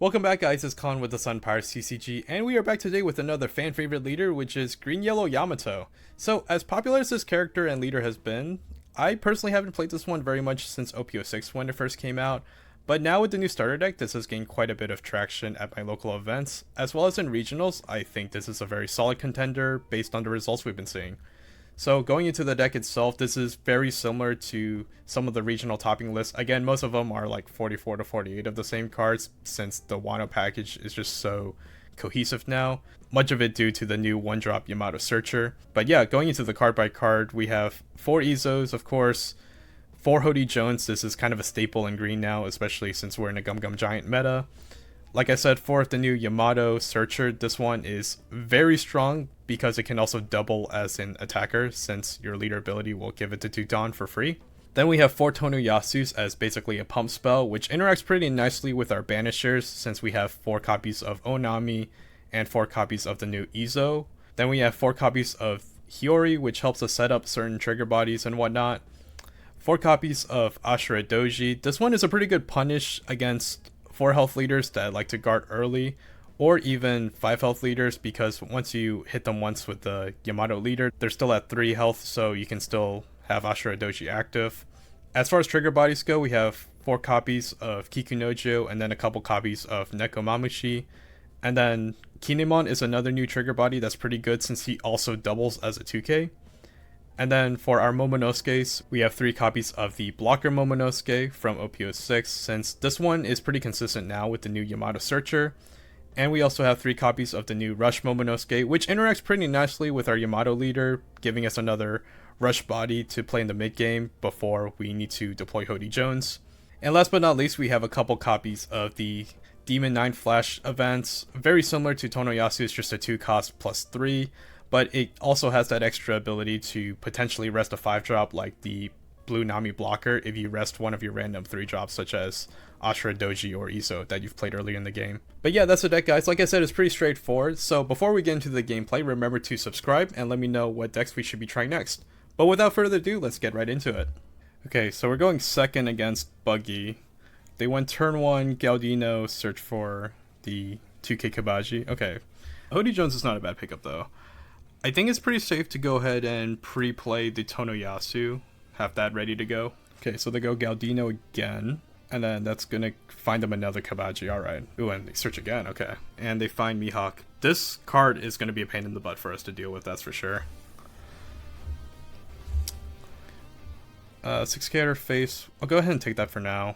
Welcome back guys, it's Con with the Sun Pirate CCG, and we are back today with another fan favorite leader, which is Green Yellow Yamato. So, as popular as this character and leader has been, I personally haven't played this one very much since OP-06 when it first came out, but now with the new starter deck, this has gained quite a bit of traction at my local events, as well as in regionals. I think this is a very solid contender based on the results we've been seeing. So going into the deck itself, this is very similar to some of the regional topping lists. Again, most of them are like 44 to 48 of the same cards since the Wano package is just so cohesive now. Much of it due to the new one-drop Yamato Searcher. But yeah, going into the card by card, we have 4 Izos, of course, 4 Hody Jones. This is kind of a staple in green now, especially since we're in a Gum Gum Giant meta. Like I said, for the new Yamato Searcher, this one is very strong because it can also double as an attacker since your leader ability will give it to Teuton for free. Then we have 4 Tonuyasus as basically a pump spell, which interacts pretty nicely with our banishers since we have 4 copies of Onami and 4 copies of the new Izo. Then we have 4 copies of Hiyori, which helps us set up certain trigger bodies and whatnot. 4 copies of Ashura Doji. This one is a pretty good punish against 4 health leaders that like to guard early, or even 5 health leaders, because once you hit them once with the Yamato leader, they're still at 3 health, so you can still have Ashura Doji active. As far as trigger bodies go, we have 4 copies of Kikunojo and then a couple copies of Nekomamushi. And then Kinemon is another new trigger body that's pretty good since he also doubles as a 2K. And then for our Momonosuke's, we have 3 copies of the Blocker Momonosuke from OP-06, since this one is pretty consistent now with the new Yamato Searcher. And we also have 3 copies of the new Rush Momonosuke, which interacts pretty nicely with our Yamato leader, giving us another rush body to play in the mid game before we need to deploy Hody Jones. And last but not least, we have a couple copies of the Demon 9 Flash events, very similar to Tonoyasu, it's just a 2 cost plus 3. But it also has that extra ability to potentially rest a 5-drop like the Blue Nami blocker if you rest one of your random 3-drops such as Ashura Doji or Izo that you've played earlier in the game. But yeah, that's the deck guys. Like I said, it's pretty straightforward. So before we get into the gameplay, remember to subscribe and let me know what decks we should be trying next. But without further ado, let's get right into it. Okay, so we're going second against Buggy. They went turn 1, Gaudino, search for the 2K Kabaji. Okay, Hody Jones is not a bad pickup though. I think it's pretty safe to go ahead and pre-play the Tonoyasu, have that ready to go. Okay, so they go Gaudino again, and then that's gonna find them another Kabaji, alright. Ooh, and they search again, okay. And they find Mihawk. This card is gonna be a pain in the butt for us to deal with, that's for sure. 6K face, I'll go ahead and take that for now.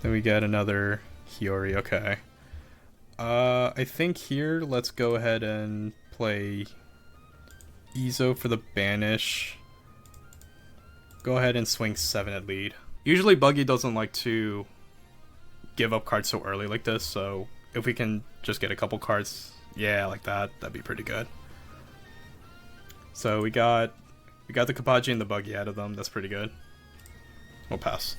Then we get another Hiyori, okay. I think here, let's go ahead and play Izo for the banish. Go ahead and swing 7 at lead. Usually Buggy doesn't like to give up cards so early like this, so if we can just get a couple cards, yeah, like that, that'd be pretty good. So we got the Kabaji and the Buggy out of them, that's pretty good. We'll pass.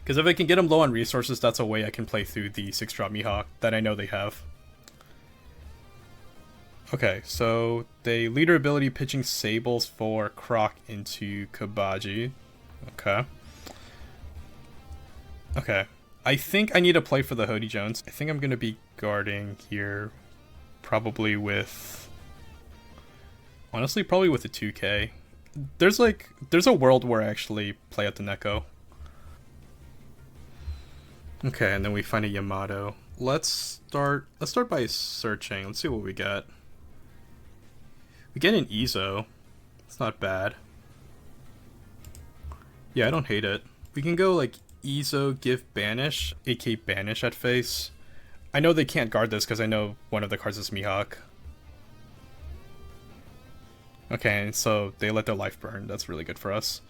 Because if I can get them low on resources, that's a way I can play through the 6-drop Mihawk that I know they have. Okay, so they leader ability pitching Sables for Croc into Kabaji. Okay. Okay. I think I need to play for the Hody Jones. I think I'm going to be guarding here. Probably with... Honestly, probably with a 2K. There's a world where I actually play at the Neko. Okay, and then we find a Yamato. Let's start by searching. Let's see what we get. We get an Izo. It's not bad. Yeah, I don't hate it. We can go like Izo, give banish, AK banish at face. I know they can't guard this because I know one of the cards is Mihawk. Okay, and so they let their life burn. That's really good for us.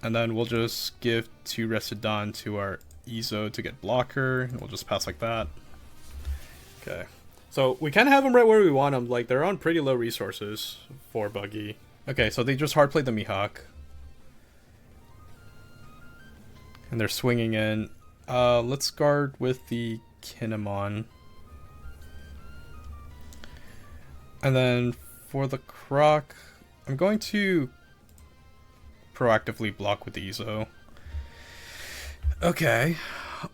And then we'll just give 2 Rested Dawn to our Izo to get blocker, and we'll just pass like that. Okay. So we kind of have them right where we want them. Like, they're on pretty low resources for Buggy. Okay, so they just hard played the Mihawk. And they're swinging in. Let's guard with the Kinemon. And then for the Croc, I'm going to proactively block with the Izo. Okay.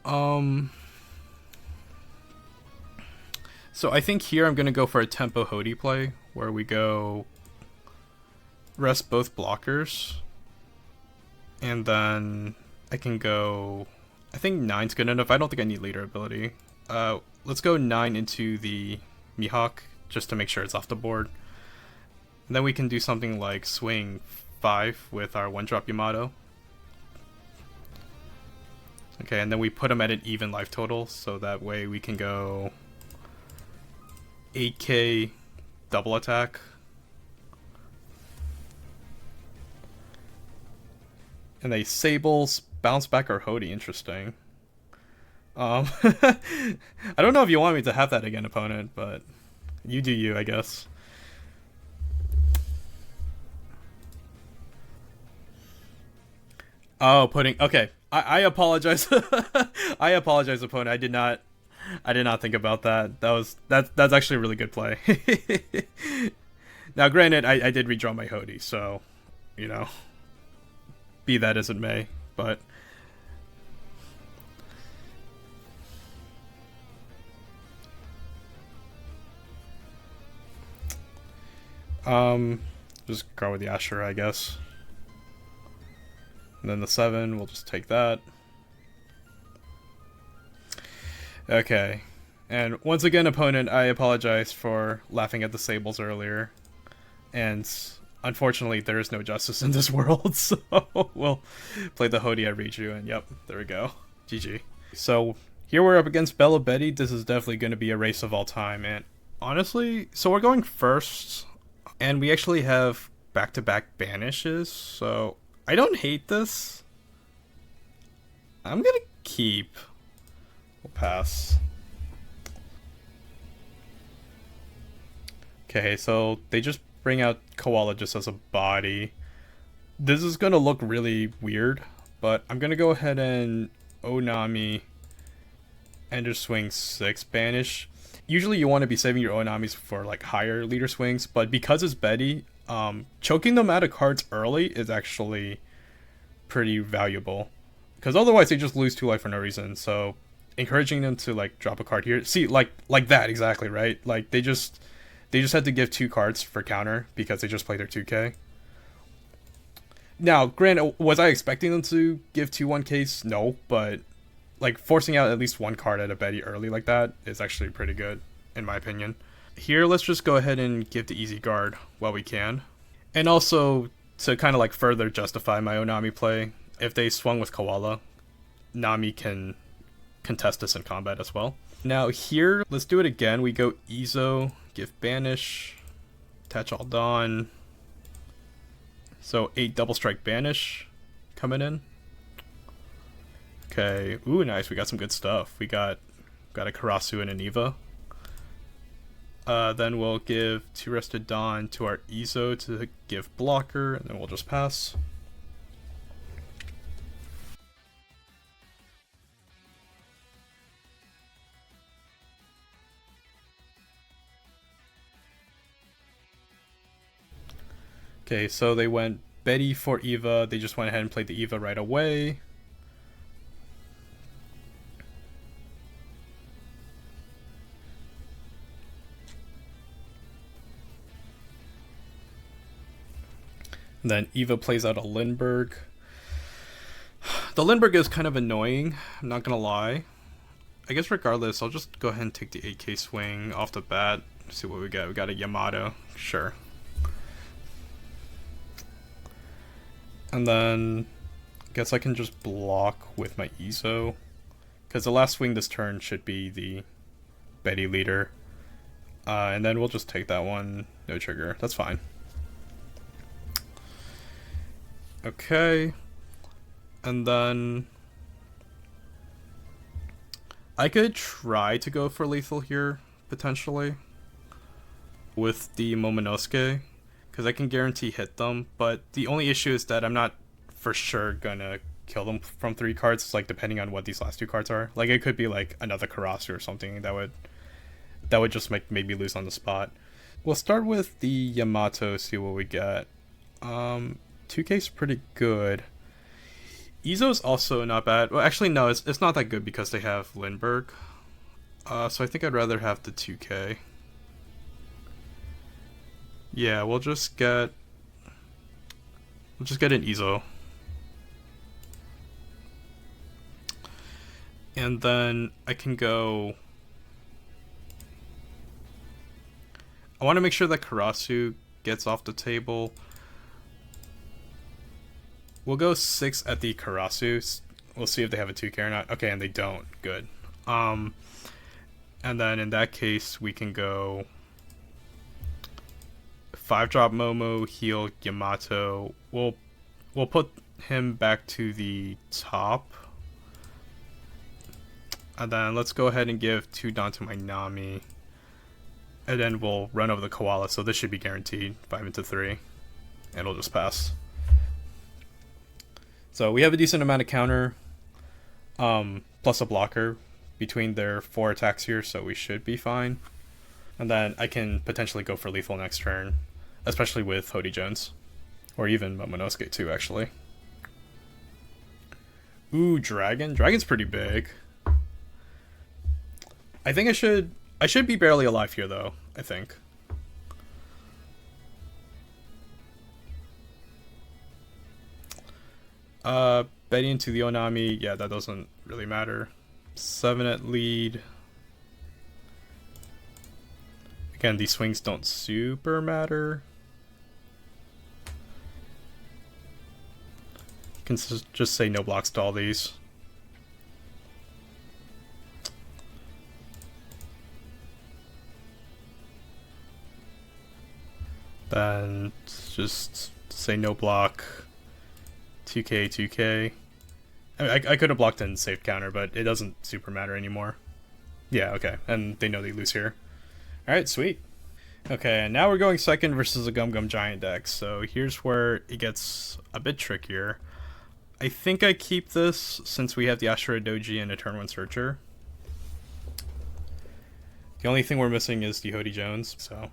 Um. So I think here I'm gonna go for a tempo Hody play where we go rest both blockers, and then I can go. I think 9's good enough. I don't think I need leader ability. Let's go 9 into the Mihawk just to make sure it's off the board. And then we can do something like swing 5 with our 1-drop Yamato. Okay, and then we put him at an even life total, so that way we can go 8k double attack. And they Sables, bounce back or Hody, interesting. I don't know if you want me to have that again, opponent, but you do you, I guess. Oh, putting okay. I apologize. I apologize, opponent. I did not think about that. That's actually a really good play. Now, granted, I did redraw my Hody, so you know, be that as it may, but just go with the Ashura, I guess. And then the 7, we'll just take that. Okay. And once again, opponent, I apologize for laughing at the Sables earlier. And unfortunately, there is no justice in this world, so we'll play the Hody at Riju, and yep, there we go. GG. So here we're up against Belo Betty. This is definitely going to be a race of all time, and honestly, so we're going first, and we actually have back-to-back banishes, so I don't hate this. I'm gonna keep. We'll pass. Okay, so they just bring out Koala just as a body. This is gonna look really weird, but I'm gonna go ahead and Onami and just swing 6 banish. Usually you want to be saving your Onamis for like higher leader swings, but because it's Betty, choking them out of cards early is actually pretty valuable, because otherwise they just lose 2 life for no reason. So encouraging them to like drop a card here, see, like that exactly, right? Like they just had to give 2 cards for counter because they just played their 2k. Now granted, was I expecting them to give 2-1ks? No, but like forcing out at least 1 card at a Betty early like that is actually pretty good in my opinion. Here, let's just go ahead and give the easy guard while we can. And also, to kind of like further justify my Onami play, if they swung with Koala, Nami can contest this in combat as well. Now here, let's do it again. We go Izo, give banish, attach all dawn. So 8 double strike banish coming in. Okay, ooh, nice. We got some good stuff. We got a Karasu and an Eva. Then we'll give 2 Rested Dawn to our Izo to give blocker, and then we'll just pass. Okay, so they went Betty for Eva. They just went ahead and played the Eva right away. And then Eva plays out a Lindbergh. The Lindbergh is kind of annoying, I'm not gonna lie. I guess regardless, I'll just go ahead and take the 8k swing off the bat. See what we got. We got a Yamato, sure. And then I guess I can just block with my Izo, because the last swing this turn should be the Betty leader. And then we'll just take that one, no trigger, that's fine. Okay, and then I could try to go for lethal here, potentially, with the Momonosuke, because I can guarantee hit them, but the only issue is that I'm not for sure gonna kill them from 3 cards, like depending on what these last 2 cards are. Like it could be like another Karasu or something that would just make me lose on the spot. We'll start with the Yamato, see what we get. 2k's pretty good. Izo's also not bad. Well, actually, no, it's not that good because they have Lindbergh. So I think I'd rather have the 2K. Yeah, we'll just get an Izo. And then I can go. I want to make sure that Karasu gets off the table. We'll go 6 at the Karasu. We'll see if they have a 2K or not. Okay, and they don't. Good. And then in that case, we can go 5-drop Momo, heal Yamato. We'll put him back to the top. And then let's go ahead and give 2 down to my Nami. And then we'll run over the Koala, so this should be guaranteed. 5 into 3. And it'll just pass. So we have a decent amount of counter. Plus a blocker between their 4 attacks here, so we should be fine. And then I can potentially go for lethal next turn. Especially with Hody Jones. Or even Momonosuke too, actually. Ooh, Dragon. Dragon's pretty big. I think I should be barely alive here though, I think. Betty into the Onami, yeah, that doesn't really matter. 7 at lead. Again, these swings don't super matter. You can just say no blocks to all these. Then just say no block. 2K, 2K. I could have blocked in safe counter, but it doesn't super matter anymore. Yeah, okay. And they know they lose here. Alright, sweet. Okay, and now we're going second versus a Gum Gum Giant deck. So here's where it gets a bit trickier. I think I keep this since we have the Ashura Doji and a turn 1 Searcher. The only thing we're missing is the Hody Jones, so...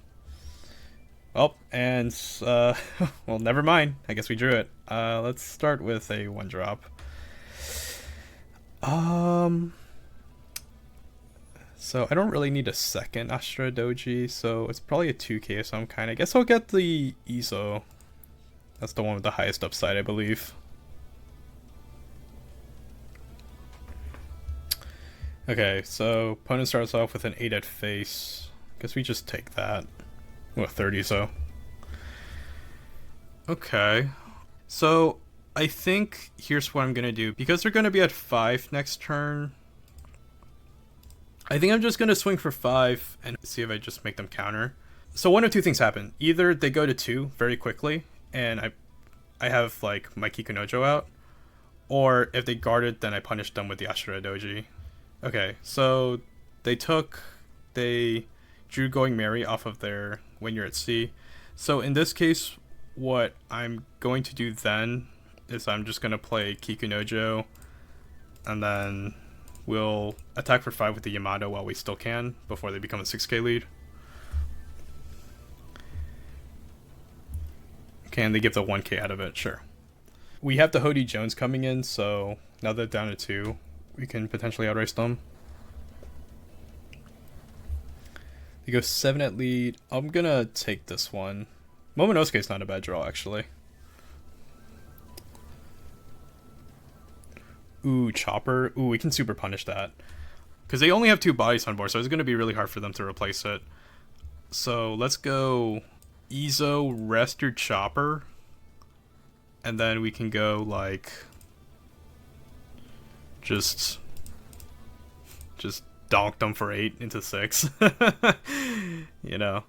Well, and, well, never mind. I guess we drew it. Let's start with a 1-drop. So I don't really need a second Ashura Doji, so it's probably a 2K of some kind. I guess I'll get the Izo. That's the one with the highest upside, I believe. Okay, so opponent starts off with an 8 at face. Guess we just take that. Well, 30, so. Okay. So, I think here's what I'm going to do. Because they're going to be at 5 next turn, I think I'm just going to swing for 5 and see if I just make them counter. So one of two things happen. Either they go to 2 very quickly, and I have, like, my Kikunojo out. Or if they guard it, then I punish them with the Ashura Doji. Okay, so they drew Going Merry off of their When You're at Sea. So in this case, what I'm going to do then is I'm just going to play Kikunojo, and then we'll attack for 5 with the Yamato while we still can, before they become a 6k lead. Can they give the 1k out of it? Sure. We have the Hody Jones coming in, so now they're down to 2, we can potentially outrace them. They go 7 at lead. I'm gonna take this one. Momonosuke's not a bad draw, actually. Ooh, Chopper. Ooh, we can super punish that. Because they only have 2 bodies on board, so it's going to be really hard for them to replace it. So let's go Izo, rest your Chopper. And then we can go, like... Just donk them for 8 into 6. You know.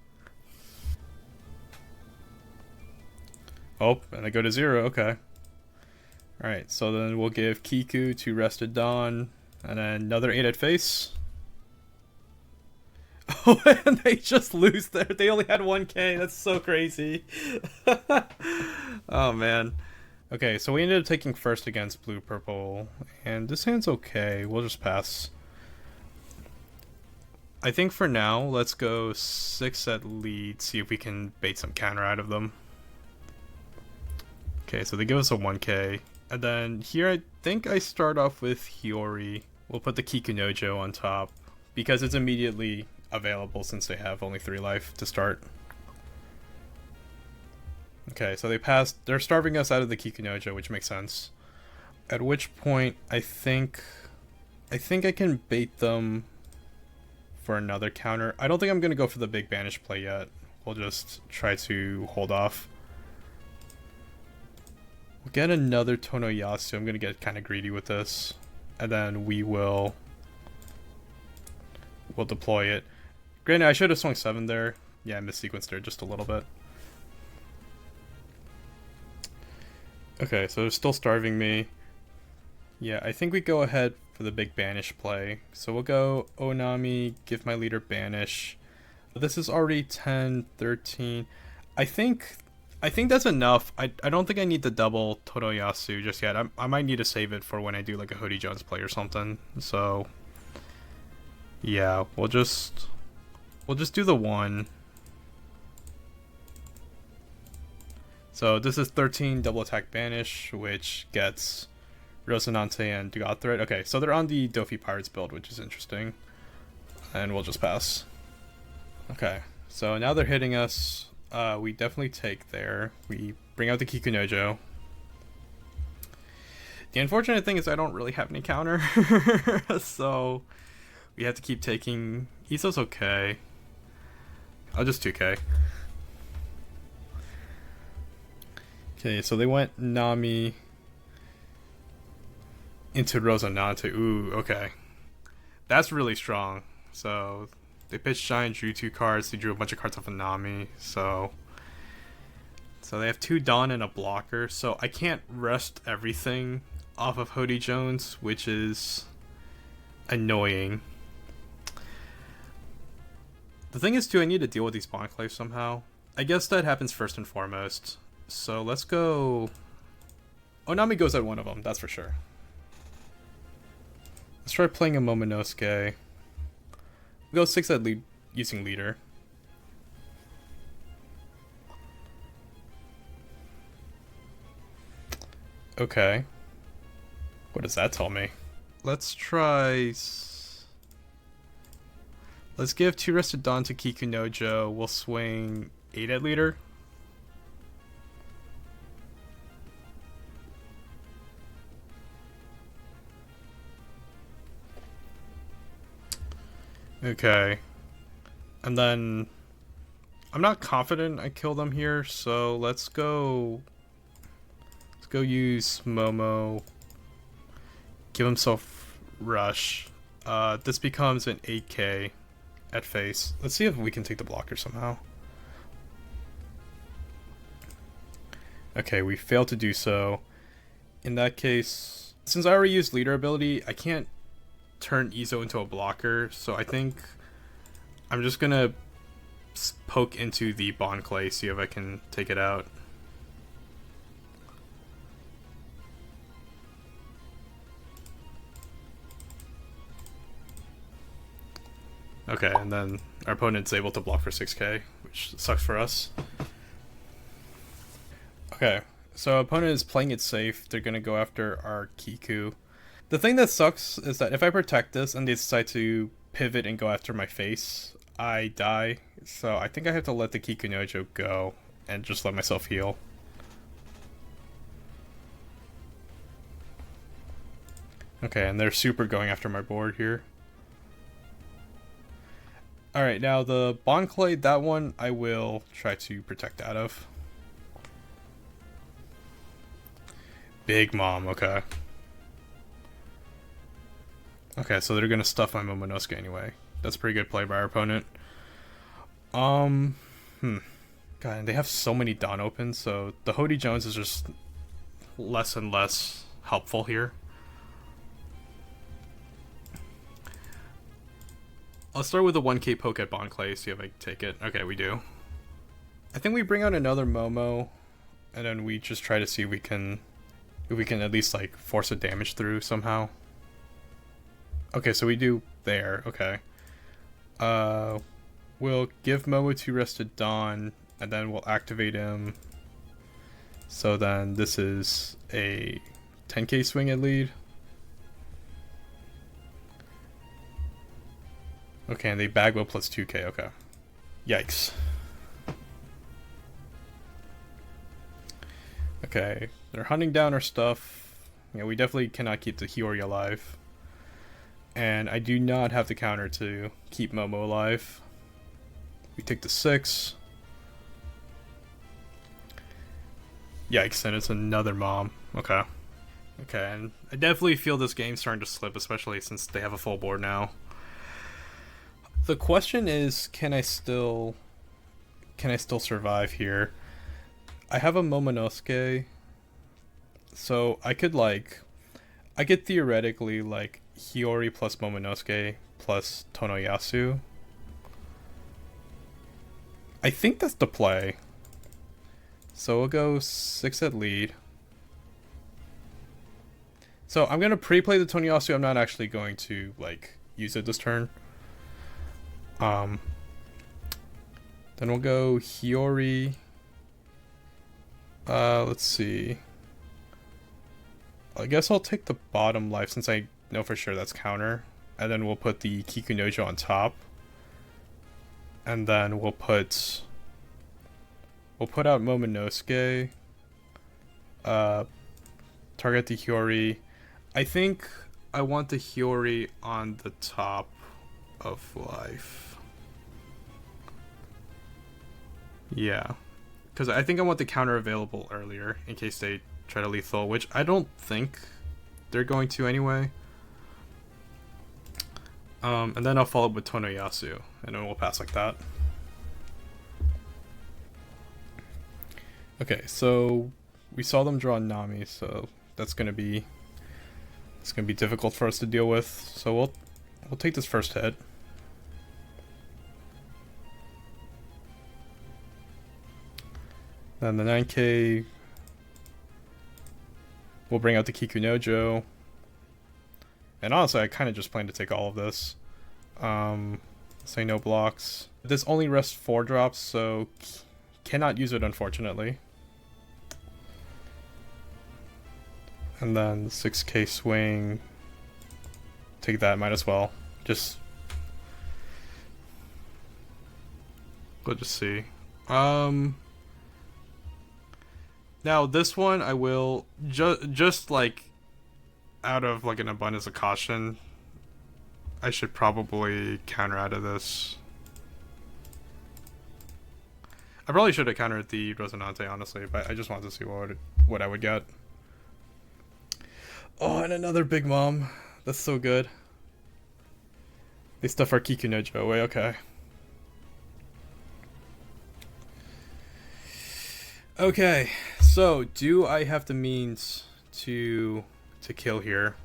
Oh, and they go to 0, okay. Alright, so then we'll give Kiku to Rested Dawn, and then another 8 at face. Oh, and they just lose there. They only had 1k, that's so crazy. Oh man. Okay, so we ended up taking first against Blue Purple, and this hand's okay, we'll just pass. I think for now, let's go 6 at lead, see if we can bait some counter out of them. Okay, so they give us a 1k, And then here I think I start off with Hiyori. We'll put the Kikunojo on top because it's immediately available since they have only 3 life to start. Okay, so they're starving us out of the Kikunojo, which makes sense. At which point I think I can bait them for another counter. I don't think I'm going to go for the big banish play yet. We'll just try to hold off. We'll get another Tonoyasu. I'm going to get kind of greedy with this. And then we'll deploy it. Granted, I should have swung 7 there. Yeah, I missequenced there just a little bit. Okay, so they're still starving me. Yeah, I think we go ahead for the big banish play. So we'll go Onami, give my leader banish. This is already 10, 13. I think that's enough. I don't think I need the double Tonoyasu just yet. I might need to save it for when I do like a Hoodie Jones play or something. So yeah, we'll just do the 1. So this is 13 double attack banish, which gets Rosinante and Dugat Threat. Okay, so they're on the Dofi Pirates build, which is interesting. And we'll just pass. Okay, so now they're hitting us. We definitely take there. We bring out the Kikunojo. The unfortunate thing is I don't really have any counter. So we have to keep taking. Iso's okay. I'll just 2k. Okay, so they went Nami into Rosinante. Ooh, okay. That's really strong. So they pitched Giant, drew 2 cards. They drew a bunch of cards off of Nami. So they have 2 Dawn and a blocker. So I can't rest everything off of Hoodie Jones, which is annoying. The thing is, too, I need to deal with these Bonclaves somehow. I guess that happens first and foremost. So let's go. Onami goes at one of them, that's for sure. Let's try playing a Momonosuke. We'll go 6 at lead using leader. Okay. What does that tell me? Let's try. Let's give 2 Rested Dawn to Kikunojo. We'll swing 8 at leader. Okay. And then I'm not confident I kill them here, so let's go use Momo. Give himself rush. This becomes an 8k at face. Let's see if we can take the blocker somehow. Okay, we failed to do so. In that case, since I already used leader ability, I can't turn Izo into a blocker, so I think I'm just gonna poke into the Bonclay, see if I can take it out. Okay, and then our opponent's able to block for 6k, which sucks for us. Okay, so opponent is playing it safe. They're gonna go after our Kiku. The thing that sucks is that if I protect this and they decide to pivot and go after my face, I die. So I think I have to let the Kikunojo go and just let myself heal. Okay, and they're super going after my board here. Alright, now the Bonclay, that one I will try to protect out of. Big Mom, okay. Okay, so they're gonna stuff my Momonosuke anyway. That's a pretty good play by our opponent. God, and they have so many Dawn opens, so the Hoodie Jones is just less and less helpful here. I'll start with a 1k poke at Bonclay, see if I can take it. Okay, we do. I think we bring out another Momo, and then we just try to see if we can at least like force a damage through somehow. Okay, so we do there, okay. We'll give Momo 2 Rested Dawn, and then we'll activate him. So then this is a 10k swing at lead. Okay, and they bagwell plus 2k, okay. Yikes. Okay, they're hunting down our stuff. Yeah, we definitely cannot keep the Hiyori alive. And I do not have the counter to keep Momo alive. We take the 6. Yikes, and it's another mom. Okay. Okay, and I definitely feel this game's starting to slip, especially since they have a full board now. The question is, can I still survive here? I have a Momonosuke, so I could theoretically like Hiyori plus Momonosuke plus Tonoyasu. I think that's the play. So we'll go 6 at lead. So I'm gonna pre-play the Tonoyasu. I'm not actually going to like use it this turn. Then we'll go Hiyori. Let's see. I guess I'll take the bottom life since I know for sure that's counter. And then we'll put the Kikunojo on top. And then we'll put out Momonosuke. Target the Hiyori. I think I want the Hiyori on the top of life. Yeah. Because I think I want the counter available earlier in case they try to lethal, which I don't think they're going to anyway. And then I'll follow up with Tonoyasu, and then we'll pass like that. Okay, so we saw them draw Nami, so it's gonna be difficult for us to deal with. So we'll take this first hit. Then the 9k, we'll bring out the Kikunojo. And honestly, I kind of just plan to take all of this. Say no blocks. This only rests 4 drops, so cannot use it, unfortunately. And then 6k swing. Take that, might as well. We'll just see. Now this one I will just like out of like an abundance of caution, I should probably counter out of this. I probably should have countered the Resonante, honestly, but I just wanted to see what I would get. Oh, and another Big Mom. That's so good. They stuff our Kikunojo away, okay. Okay, so do I have the means to kill here?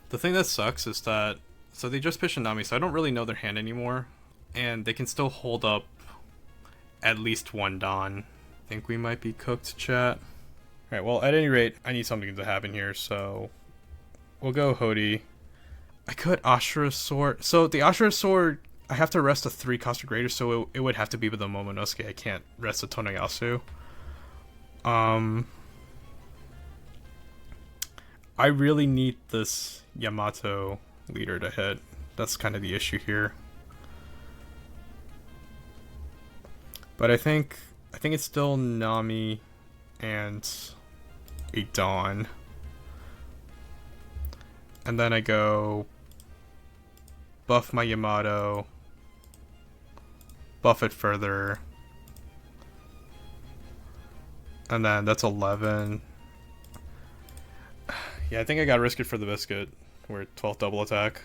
The thing that sucks is that, so they just pitched a Nami, so I don't really know their hand anymore, and they can still hold up at least one Dawn. I think we might be cooked, chat. Alright, well, at any rate, I need something to happen here, so we'll go Hody. I could Ashura Sword. So the Ashura Sword, I have to rest a 3 cost or greater, so it would have to be with a Momonosuke. I can't rest a Tonoyasu. I really need this Yamato leader to hit. That's kind of the issue here. But I think it's still Nami and a Dawn. And then I go buff my Yamato, buff it further. And then that's 11. Yeah, I think I gotta risk it for the biscuit. We're at 12th double attack.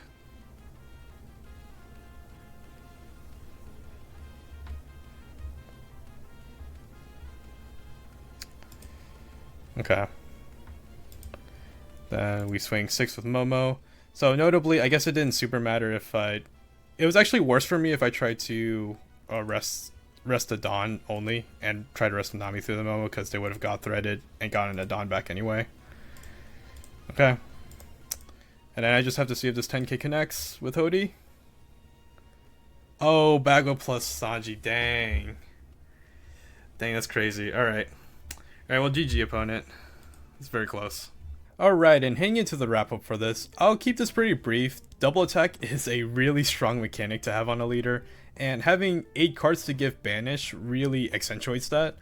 Okay. Then we swing 6 with Momo. So notably, I guess it didn't super matter if it was actually worse for me if I tried to rest the Dawn only and try to rest the Nami through the Momo, because they would have got threaded and gotten a Dawn back anyway. Okay. And then I just have to see if this 10k connects with Hody. Oh, Bago plus Sanji. Dang. Dang, that's crazy. Alright. Alright, well, GG, opponent. It's very close. Alright, and heading into the wrap up for this, I'll keep this pretty brief. Double attack is a really strong mechanic to have on a leader, and having 8 cards to give banish really accentuates that.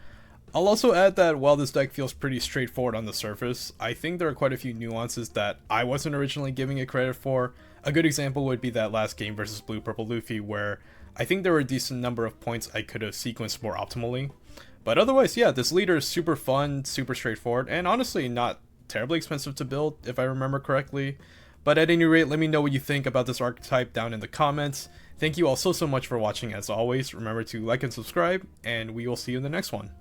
I'll also add that while this deck feels pretty straightforward on the surface, I think there are quite a few nuances that I wasn't originally giving it credit for. A good example would be that last game versus Blue Purple Luffy, where I think there were a decent number of points I could have sequenced more optimally. But otherwise, yeah, this leader is super fun, super straightforward, and honestly not terribly expensive to build, if I remember correctly. But at any rate, let me know what you think about this archetype down in the comments. Thank you all so much for watching as always. Remember to like and subscribe, and we will see you in the next one.